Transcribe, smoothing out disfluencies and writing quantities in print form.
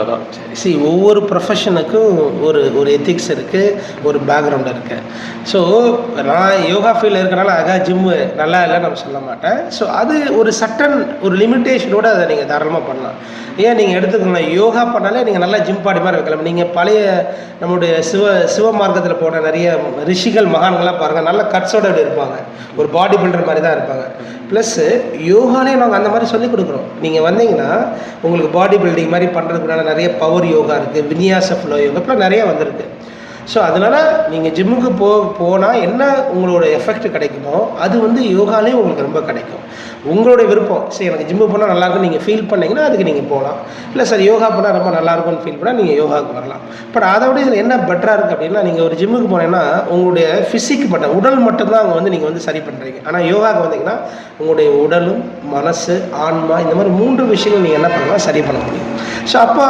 அவ்வளோதான். சரி, ஒவ்வொரு ப்ரொஃபஷனுக்கும் ஒரு ஒரு எத்திக்ஸ் இருக்குது, ஒரு பேக்ரவுண்ட் இருக்குது. ஸோ நான் யோகா ஃபீல்டில் இருக்கனால ஜிம்மு நல்லா இல்லைன்னு நம்ம சொல்ல மாட்டேன். ஸோ அது ஒரு சட்டன் ஒரு லிமிட்டேஷனோடு அதை நீங்கள் தாராளமாக பண்ணலாம். ஏன் நீங்கள் எடுத்துக்கணும், யோகா பண்ணாலே நீங்கள் நல்லா ஜிம் பாடி மாதிரி வைக்கலாம். நீங்கள் பழைய நம்முடைய சிவ மார்க்கத்தில் போன நிறைய ரிஷிகள் மகான்கள்லாம் பாருங்கள், நல்ல கட்ஸோடு அப்படி இருப்பாங்க, ஒரு பாடி பில்டர் மாதிரி தான் இருப்பாங்க. ப்ளஸ்ஸு யோகாலே நாங்கள் அந்த மாதிரி சொல்லிக் கொடுக்குறோம். நீங்கள் வந்தீங்கன்னா உங்களுக்கு பாடி பில்டிங் மாதிரி பண்ணுறதுக்குனால நிறைய பவர் யோகா இருக்குது, விநியாச ஃப்ளோ யோகா இப்போலாம் நிறைய வந்திருக்கு. ஸோ அதனால் நீங்கள் ஜிம்முக்கு போனால் என்ன உங்களோட எஃபெக்ட் கிடைக்குமோ அது வந்து யோகாலே உங்களுக்கு ரொம்ப கிடைக்கும். உங்களுடைய விருப்பம், சரி எனக்கு ஜிம்மு போனால் நல்லாயிருக்குன்னு நீங்கள் ஃபீல் பண்ணிங்கன்னா அதுக்கு நீங்கள் போகலாம். இல்லை சார் யோகா போனால் ரொம்ப நல்லாயிருக்கும்னு ஃபீல் பண்ணால் நீங்கள் யோகாவுக்கு வரலாம். பட் அதை விட இதில் என்ன பெட்டராக இருக்குது அப்படின்னா, நீங்கள் ஒரு ஜிம்முக்கு போனீங்கன்னா உங்களுடைய ஃபிசிக் மட்டும், உடல் மட்டும்தான் அங்கே வந்து நீங்கள் வந்து சரி பண்ணுறீங்க. ஆனால் யோகாவுக்கு வந்தீங்கன்னா உங்களுடைய உடலும் மனசு ஆன்மா இந்த மாதிரி 3 விஷயங்கள் நீங்கள் என்ன பண்ணலாம், சரி பண்ண முடியும். ஸோ அப்போ